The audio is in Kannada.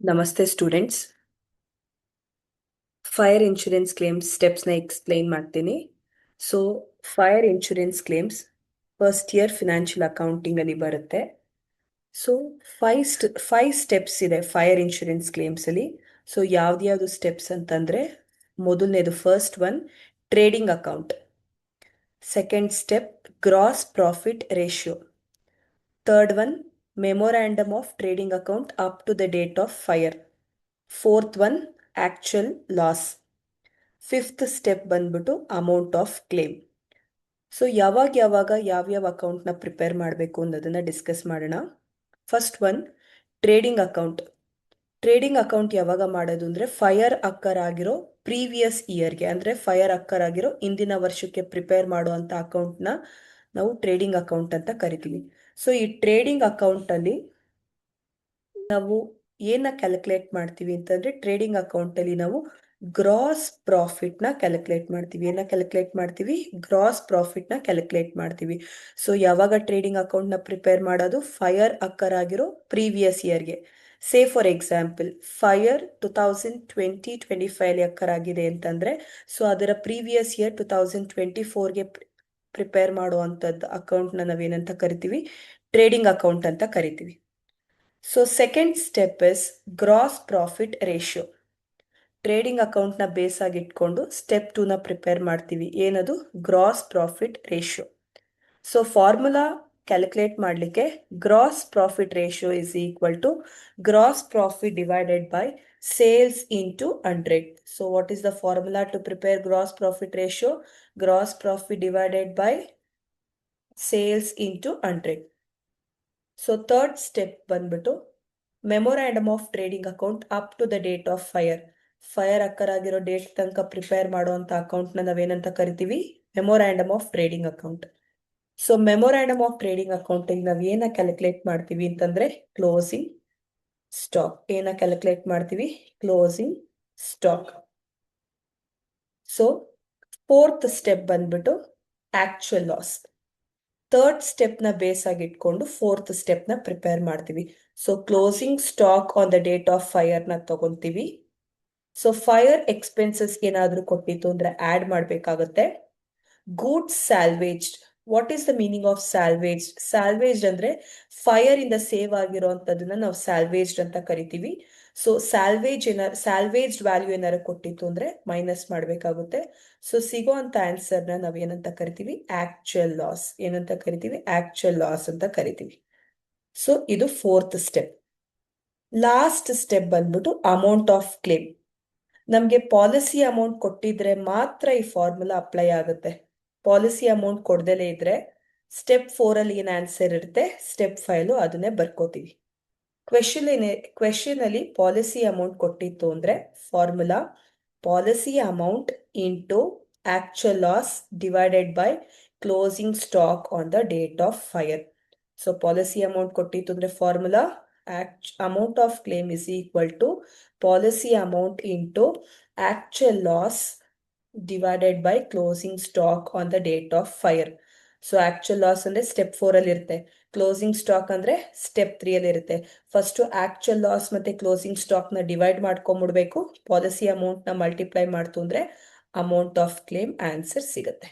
ನಮಸ್ತೆ ಸ್ಟೂಡೆಂಟ್ಸ್. ಫೈರ್ ಇನ್ಶೂರೆನ್ಸ್ ಕ್ಲೇಮ್ಸ್ ಸ್ಟೆಪ್ಸ್ನ ಎಕ್ಸ್ಪ್ಲೈನ್ ಮಾಡ್ತೀನಿ. So fire insurance claims first year financial accounting ಅಲ್ಲಿ ಬರುತ್ತೆ. ಸೊ ಫೈವ್ ಸ್ಟೆಪ್ಸ್ ಇದೆ ಫೈರ್ ಇನ್ಶೂರೆನ್ಸ್ ಕ್ಲೇಮ್ಸ್ ಅಲ್ಲಿ. ಸೊ ಯಾವ್ದ್ಯಾವ್ದು ಸ್ಟೆಪ್ಸ್ ಅಂತಂದ್ರೆ, ಮೊದಲನೇದು first one trading account, second step gross profit ratio, third one memorandum of trading account up to the date of fire, fourth one actual loss, fifth step ಬಂದ್ಬಿಟ್ಟು ಅಮೌಂಟ್ ಆಫ್ ಕ್ಲೇಮ್. ಸೊ ಯಾವ್ಯಾವ ಅಕೌಂಟ್ನ ಪ್ರಿಪೇರ್ ಮಾಡಬೇಕು ಅನ್ನೋದನ್ನ ಡಿಸ್ಕಸ್ ಮಾಡೋಣ. First one trading account. Trading account ಯಾವಾಗ ಮಾಡೋದು ಅಂದರೆ, ಫೈರ್ ಅಕ್ಕರ್ ಆಗಿರೋ ಪ್ರೀವಿಯಸ್ ಇಯರ್ಗೆ, ಅಂದರೆ ಫೈರ್ ಅಕ್ಕರ್ ಆಗಿರೋ ಇಂದಿನ ವರ್ಷಕ್ಕೆ ಪ್ರಿಪೇರ್ ಮಾಡುವಂಥ ಅಕೌಂಟ್ನ ನಾವು ಟ್ರೇಡಿಂಗ್ ಅಕೌಂಟ್ ಅಂತ ಕರಿತೀವಿ. ಸೊ ಈ ಟ್ರೇಡಿಂಗ್ ಅಕೌಂಟಲ್ಲಿ ನಾವು ಏನ ಕ್ಯಾಲ್ಕುಲೇಟ್ ಮಾಡ್ತೀವಿ ಅಂತಂದ್ರೆ, ಟ್ರೇಡಿಂಗ್ ಅಕೌಂಟ್ ಅಲ್ಲಿ ನಾವು ಗ್ರಾಸ್ ಪ್ರಾಫಿಟ್ ನ ಕ್ಯಾಲ್ಕುಲೇಟ್ ಮಾಡ್ತೀವಿ. ಏನ ಕ್ಯಾಲ್ಕುಲೇಟ್ ಮಾಡ್ತೀವಿ? ಗ್ರಾಸ್ ಪ್ರಾಫಿಟ್ ನ ಕ್ಯಾಲ್ಕುಲೇಟ್ ಮಾಡ್ತೀವಿ. ಸೊ ಯಾವಾಗ ಟ್ರೇಡಿಂಗ್ ಅಕೌಂಟ್ ನ ಪ್ರಿಪೇರ್ ಮಾಡೋದು? ಫೈರ್ ಅಕ್ಕರ್ ಆಗಿರೋ ಪ್ರೀವಿಯಸ್ ಇಯರ್ಗೆ. Say for example, fire 2020-25 occur ಆಗಿದೆ ಅಂತಂದ್ರೆ, ಸೊ ಅದರ ಪ್ರೀವಿಯಸ್ ಇಯರ್ 2024ಗೆ ಪ್ರಿಪೇರ್ ಮಾಡುವಂಥದ್ದು ಅಕೌಂಟ್ನ ನಾವೇನಂತ ಕರಿತೀವಿ? ಟ್ರೇಡಿಂಗ್ ಅಕೌಂಟ್ ಅಂತ ಕರಿತೀವಿ. So second step is gross profit ratio. Trading ಅಕೌಂಟ್ನ ಬೇಸ್ ಆಗಿ ಇಟ್ಕೊಂಡು ಸ್ಟೆಪ್ 2ನ ಪ್ರಿಪೇರ್ ಮಾಡ್ತೀವಿ. ಏನದು? Gross profit ratio. So formula calculate ಮಾಡಲಿಕ್ಕೆ, gross profit ratio is equal to gross profit divided by sales into 100. So what is the formula to prepare gross profit ratio? Gross profit divided by sales into 100. So third step ಬಂದ್ಬಿಟ್ಟು memorandum of trading account up to the date of fire. Fire occur ಆಗಿರೋ ಡೇಟ್ ತನಕ ಪ್ರಿಪೇರ್ ಮಾಡುವಂತ ಅಕೌಂಟ್ನ ನಾವೇನಂತ ಕರಿತೀವಿ? Memorandum of trading account. So memorandum of trading account ನಾವು ಏನ ಕ್ಯಾಲ್ಕುಲೇಟ್ ಮಾಡ್ತೀವಿ ಅಂತಂದ್ರೆ, ಕ್ಲೋಸಿಂಗ್ ಸ್ಟಾಕ್. ಏನ ಕ್ಯಾಲ್ಕುಲೇಟ್ ಮಾಡ್ತೀವಿ? Closing stock. So fourth step ಬಂದ್ಬಿಟ್ಟು ಆಕ್ಚುಯಲ್ ಲಾಸ್. ಥರ್ಡ್ ಸ್ಟೆಪ್ನ ಬೇಸ್ ಆಗಿ ಇಟ್ಕೊಂಡು ಫೋರ್ತ್ ಸ್ಟೆಪ್ನ ಪ್ರಿಪೇರ್ ಮಾಡ್ತೀವಿ. So closing stock on the date of ಫೈರ್ನ ತಗೊಂತೀವಿ. ಸೊ ಫೈರ್ ಎಕ್ಸ್ಪೆನ್ಸಸ್ ಏನಾದರೂ ಕೊಟ್ಟಿತ್ತು ಅಂದ್ರೆ ಆಡ್ ಮಾಡಬೇಕಾಗುತ್ತೆ. Goods salvaged. What is the meaning of salvaged? Salvaged ಅಂದ್ರೆ ಫೈರ್ ಇಂದ ಸೇವ್ ಆಗಿರೋಂಥದ್ದನ್ನ ನಾವು ಸ್ಯಾಲ್ವೇಜ್ಡ್ ಅಂತ ಕರಿತೀವಿ. ಸೊ ಸ್ಯಾಲ್ವೇಜ್ಡ್ ವ್ಯಾಲ್ಯೂ ಏನಾದ್ರು ಕೊಟ್ಟಿತ್ತು ಅಂದ್ರೆ ಮೈನಸ್ ಮಾಡಬೇಕಾಗುತ್ತೆ. ಸೊ ಸಿಗೋ ಅಂತ ಆನ್ಸರ್ನ ನಾವು ಏನಂತ ಕರಿತೀವಿ? Actual loss. ಏನಂತ ಕರಿತೀವಿ? ಆಕ್ಚುಯಲ್ ಲಾಸ್ ಅಂತ ಕರಿತೀವಿ. ಸೊ ಇದು ಫೋರ್ತ್ ಸ್ಟೆಪ್. ಲಾಸ್ಟ್ ಸ್ಟೆಪ್ ಬಂದ್ಬಿಟ್ಟು ಅಮೌಂಟ್ ಆಫ್ ಕ್ಲೇಮ್. ನಮಗೆ ಪಾಲಿಸಿ ಅಮೌಂಟ್ ಕೊಟ್ಟಿದ್ರೆ ಮಾತ್ರ ಈ ಫಾರ್ಮುಲಾ ಅಪ್ಲೈ ಆಗುತ್ತೆ. ಪಾಲಿಸಿ ಅಮೌಂಟ್ ಕೊಡ್ದಲೇ ಇದ್ರೆ ಸ್ಟೆಪ್ 4 ಅಲ್ಲಿ ಏನ್ ಆನ್ಸರ್ ಇರುತ್ತೆ, ಸ್ಟೆಪ್ 5 ಅದನ್ನೇ ಬರ್ಕೋತೀವಿ. ಕ್ವೆಶನ್ ಅಲ್ಲಿ ಪಾಲಿಸಿ ಅಮೌಂಟ್ ಕೊಟ್ಟಿತ್ತು ಅಂದ್ರೆ formula policy amount into actual loss divided by closing stock on the date of fire. So policy amount ಕೊಟ್ಟಿತ್ತು ಅಂದ್ರೆ formula amount of claim is equal to policy amount into actual loss divided by closing stock on the date of fire. So actual loss ಅಂದ್ರೆ ಸ್ಟೆಪ್ 4 ಅಲ್ಲಿ ಇರುತ್ತೆ, ಕ್ಲೋಸಿಂಗ್ ಸ್ಟಾಕ್ ಅಂದ್ರೆ ಸ್ಟೆಪ್ 3 ಅಲ್ಲಿ ಇರುತ್ತೆ. ಫಸ್ಟ್ ಆಕ್ಚುಯಲ್ ಲಾಸ್ ಮತ್ತೆ ಕ್ಲೋಸಿಂಗ್ ಸ್ಟಾಕ್ ನ ಡಿವೈಡ್ ಮಾಡ್ಕೊಂಡ್ಬಿಡ್ಬೇಕು. ಪಾಲಿಸಿ ಅಮೌಂಟ್ ನ ಮಲ್ಟಿಪ್ಲೈ ಮಾಡ್ತು ಅಂದ್ರೆ ಅಮೌಂಟ್ ಆಫ್ ಕ್ಲೇಮ್ ಆನ್ಸರ್ ಸಿಗುತ್ತೆ.